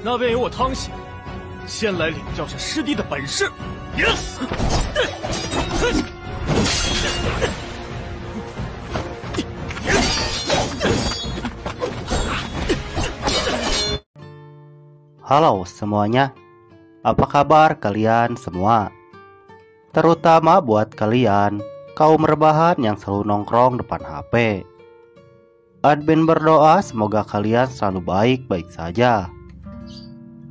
那便由我汤显先来领教这师弟的本事。Halo semuanya, apa kabar kalian semua? Terutama buat kalian, kaum rebahan yang selalu nongkrong depan HP. Admin berdoa semoga kalian selalu baik-baik saja.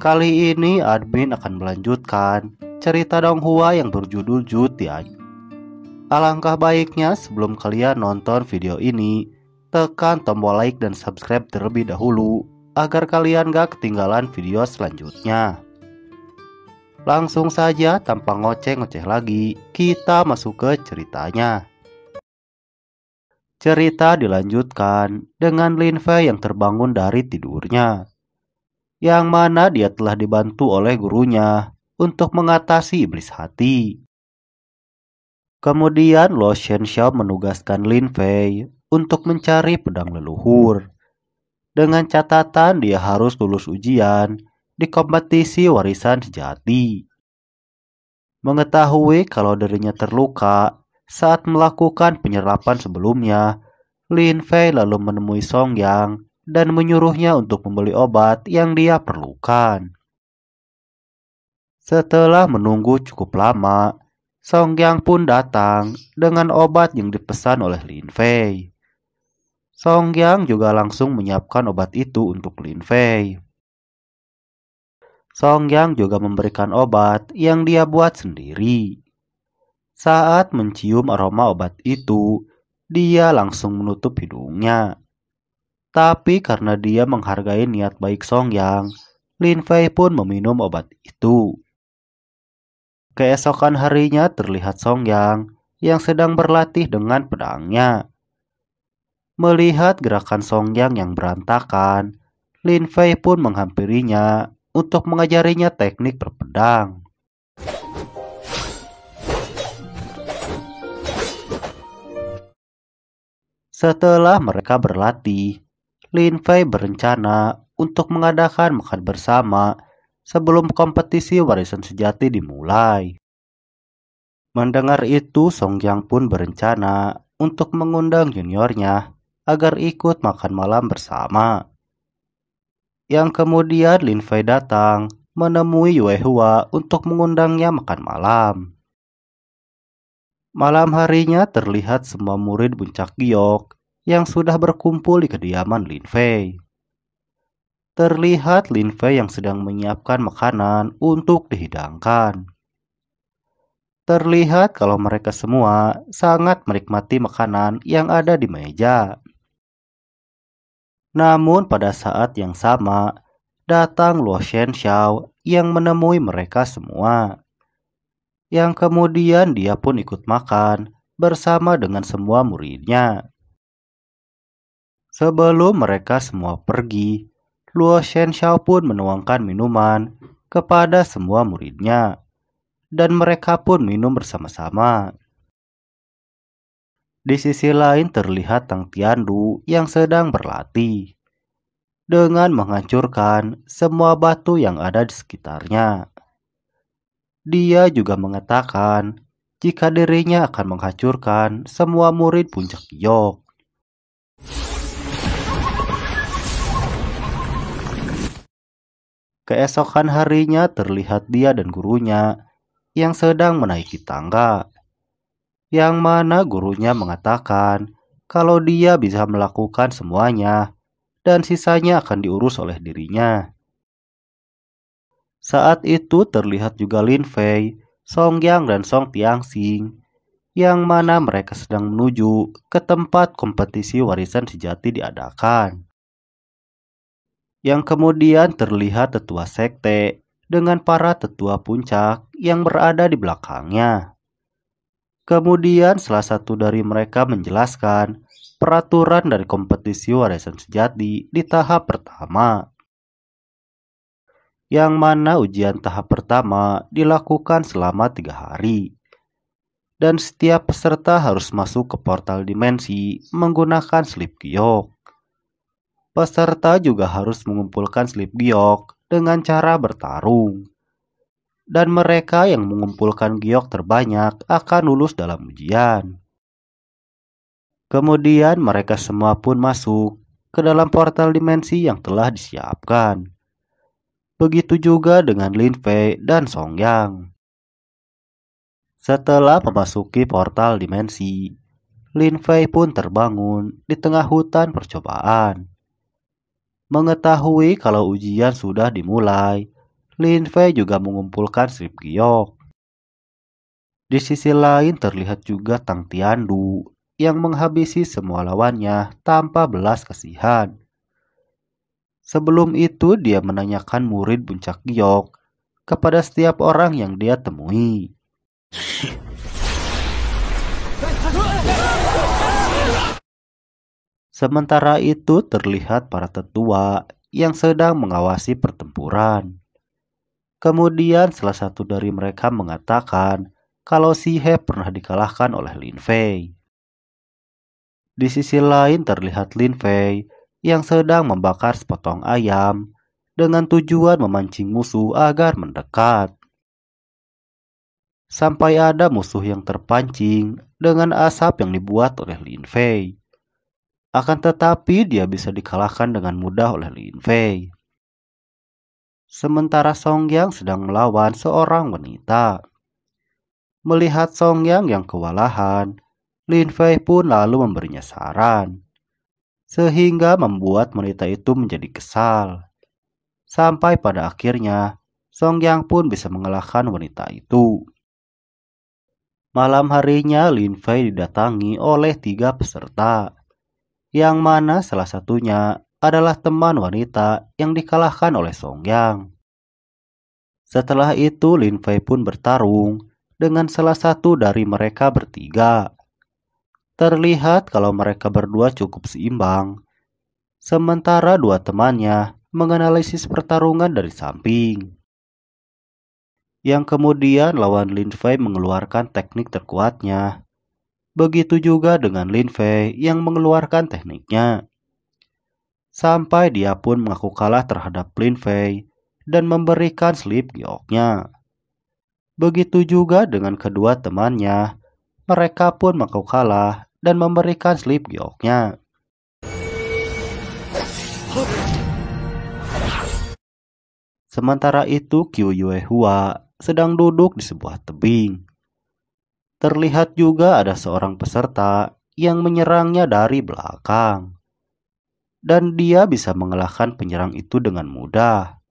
Kali ini admin akan melanjutkan cerita Donghua yang berjudul Jutian. Alangkah baiknya sebelum kalian nonton video ini, tekan tombol like dan subscribe terlebih dahulu agar kalian gak ketinggalan video selanjutnya. Langsung saja tanpa ngoceh-ngoceh lagi, kita masuk ke ceritanya. Cerita dilanjutkan dengan Lin Fei yang terbangun dari tidurnya, yang mana dia telah dibantu oleh gurunya untuk mengatasi iblis hati. Kemudian Luo Shenxiao menugaskan Lin Fei untuk mencari pedang leluhur, dengan catatan dia harus lulus ujian di kompetisi warisan sejati. Mengetahui kalau dirinya terluka saat melakukan penyerapan sebelumnya, Lin Fei lalu menemui Song Yang dan menyuruhnya untuk membeli obat yang dia perlukan. Setelah menunggu cukup lama, Song Yang pun datang dengan obat yang dipesan oleh Lin Fei. Song Yang juga langsung menyiapkan obat itu untuk Lin Fei. Song Yang juga memberikan obat yang dia buat sendiri. Saat mencium aroma obat itu, dia langsung menutup hidungnya. Tapi karena dia menghargai niat baik Song Yang, Lin Fei pun meminum obat itu. Keesokan harinya terlihat Song yang sedang berlatih dengan pedangnya. Melihat gerakan Song yang berantakan, Lin Fei pun menghampirinya untuk mengajarinya teknik berpedang. Setelah mereka berlatih, Lin Fei berencana untuk mengadakan makan bersama sebelum kompetisi warisan sejati dimulai. Mendengar itu, Song Yang pun berencana untuk mengundang juniornya agar ikut makan malam bersama. Yang kemudian Lin Fei datang menemui Yue Hua untuk mengundangnya makan malam. Malam harinya terlihat semua murid puncak giok yang sudah berkumpul di kediaman Lin Fei. Terlihat Lin Fei yang sedang menyiapkan makanan untuk dihidangkan. Terlihat kalau mereka semua sangat menikmati makanan yang ada di meja. Namun pada saat yang sama, datang Luo Shenxiao yang menemui mereka semua. Yang kemudian dia pun ikut makan bersama dengan semua muridnya. Sebelum mereka semua pergi, Luo Shenxiao pun menuangkan minuman kepada semua muridnya, dan mereka pun minum bersama-sama. Di sisi lain terlihat Tang Tiandu yang sedang berlatih dengan menghancurkan semua batu yang ada di sekitarnya. Dia juga mengatakan jika dirinya akan menghancurkan semua murid puncak giok. Keesokan harinya terlihat dia dan gurunya yang sedang menaiki tangga, yang mana gurunya mengatakan kalau dia bisa melakukan semuanya dan sisanya akan diurus oleh dirinya. Saat itu terlihat juga Lin Fei, Song Yang dan Song Tianxing, yang mana mereka sedang menuju ke tempat kompetisi warisan sejati diadakan. Yang kemudian terlihat tetua sekte dengan para tetua puncak yang berada di belakangnya. Kemudian salah satu dari mereka menjelaskan peraturan dari kompetisi warisan sejati di tahap pertama, yang mana ujian tahap pertama dilakukan selama 3 hari, dan setiap peserta harus masuk ke portal dimensi menggunakan slip giok. Peserta juga harus mengumpulkan slip giok dengan cara bertarung. Dan mereka yang mengumpulkan giok terbanyak akan lulus dalam ujian. Kemudian mereka semua pun masuk ke dalam portal dimensi yang telah disiapkan. Begitu juga dengan Lin Fei dan Song Yang. Setelah memasuki portal dimensi, Lin Fei pun terbangun di tengah hutan percobaan. Mengetahui kalau ujian sudah dimulai, Lin Fei juga mengumpulkan slip giok. Di sisi lain terlihat juga Tang Tiandu yang menghabisi semua lawannya tanpa belas kasihan. Sebelum itu dia menanyakan murid puncak giok kepada setiap orang yang dia temui. Sementara itu terlihat para tetua yang sedang mengawasi pertempuran. Kemudian salah satu dari mereka mengatakan kalau si He pernah dikalahkan oleh Lin Fei. Di sisi lain terlihat Lin Fei yang sedang membakar sepotong ayam dengan tujuan memancing musuh agar mendekat. Sampai ada musuh yang terpancing dengan asap yang dibuat oleh Lin Fei. Akan tetapi dia bisa dikalahkan dengan mudah oleh Lin Fei. Sementara Song Yang sedang melawan seorang wanita. Melihat Song Yang kewalahan, Lin Fei pun lalu memberinya saran, sehingga membuat wanita itu menjadi kesal. Sampai pada akhirnya, Song Yang pun bisa mengalahkan wanita itu. Malam harinya Lin Fei didatangi oleh 3 peserta, yang mana salah satunya adalah teman wanita yang dikalahkan oleh Song Yang. Setelah itu Lin Fei pun bertarung dengan salah satu dari mereka bertiga. Terlihat kalau mereka berdua cukup seimbang, sementara 2 temannya menganalisis pertarungan dari samping. Yang kemudian lawan Lin Fei mengeluarkan teknik terkuatnya. Begitu juga dengan Lin Fei yang mengeluarkan tekniknya. Sampai dia pun mengaku kalah terhadap Lin Fei dan memberikan slip gioknya. Begitu juga dengan kedua temannya, mereka pun mengaku kalah dan memberikan slip gioknya. Sementara itu Qiu Yuehua sedang duduk di sebuah tebing. Terlihat juga ada seorang peserta yang menyerangnya dari belakang. Dan dia bisa mengalahkan penyerang itu dengan mudah.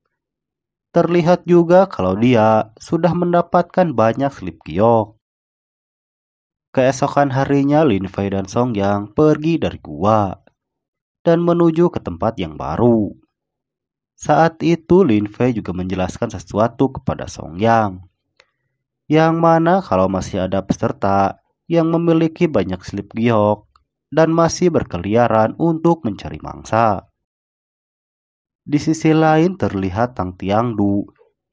Terlihat juga kalau dia sudah mendapatkan banyak slip giok. Keesokan harinya Lin Fei dan Song Yang pergi dari gua dan menuju ke tempat yang baru. Saat itu Lin Fei juga menjelaskan sesuatu kepada Song yang mana kalau masih ada peserta yang memiliki banyak slip giok dan masih berkeliaran untuk mencari mangsa. Di sisi lain terlihat Tang Tiandu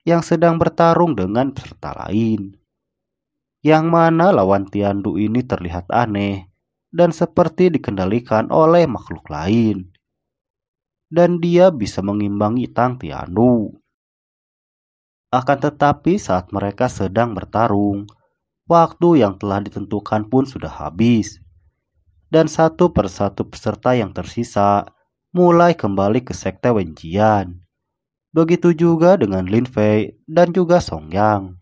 yang sedang bertarung dengan peserta lain. Yang mana lawan Tiandu ini terlihat aneh dan seperti dikendalikan oleh makhluk lain. Dan dia bisa mengimbangi Tang Tiandu. Akan tetapi saat mereka sedang bertarung, waktu yang telah ditentukan pun sudah habis. Dan satu persatu peserta yang tersisa mulai kembali ke sekte Wenjian. Begitu juga dengan Lin Fei dan juga Song Yang.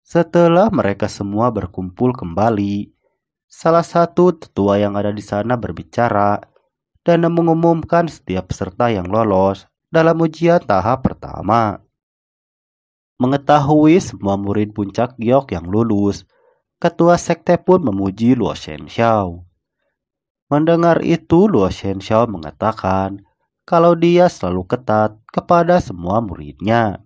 Setelah mereka semua berkumpul kembali, salah satu tetua yang ada di sana berbicara dan mengumumkan setiap peserta yang lolos dalam ujian tahap pertama. Mengetahui semua murid puncak giok yang lulus, ketua sekte pun memuji Luo Shenxiao. Mendengar itu, Luo Shenxiao mengatakan kalau dia selalu ketat kepada semua muridnya.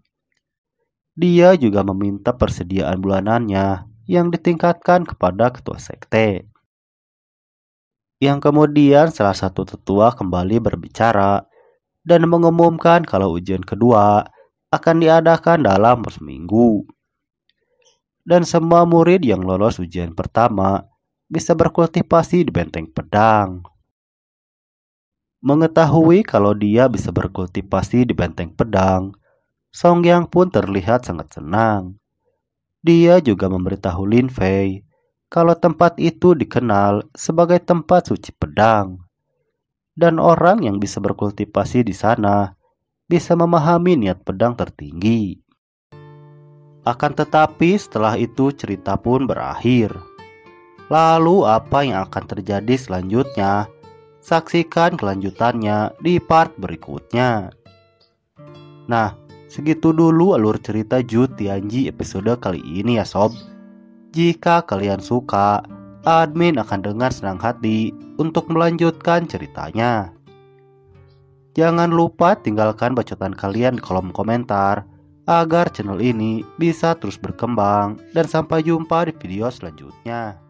Dia juga meminta persediaan bulanannya yang ditingkatkan kepada ketua sekte. Yang kemudian salah satu tetua kembali berbicara dan mengumumkan kalau ujian kedua akan diadakan dalam seminggu. Dan semua murid yang lolos ujian pertama bisa berkultivasi di benteng pedang. Mengetahui kalau dia bisa berkultivasi di benteng pedang, Songyang pun terlihat sangat senang. Dia juga memberitahu Lin Fei kalau tempat itu dikenal sebagai tempat suci pedang. Dan orang yang bisa berkultivasi di sana bisa memahami niat pedang tertinggi. Akan tetapi setelah itu cerita pun berakhir. Lalu apa yang akan terjadi selanjutnya? Saksikan kelanjutannya di part berikutnya. Nah, segitu dulu alur cerita Zhu Tianji episode kali ini ya sob. Jika kalian suka, admin akan dengan senang hati untuk melanjutkan ceritanya. Jangan lupa tinggalkan bacotan kalian di kolom komentar agar channel ini bisa terus berkembang, dan sampai jumpa di video selanjutnya.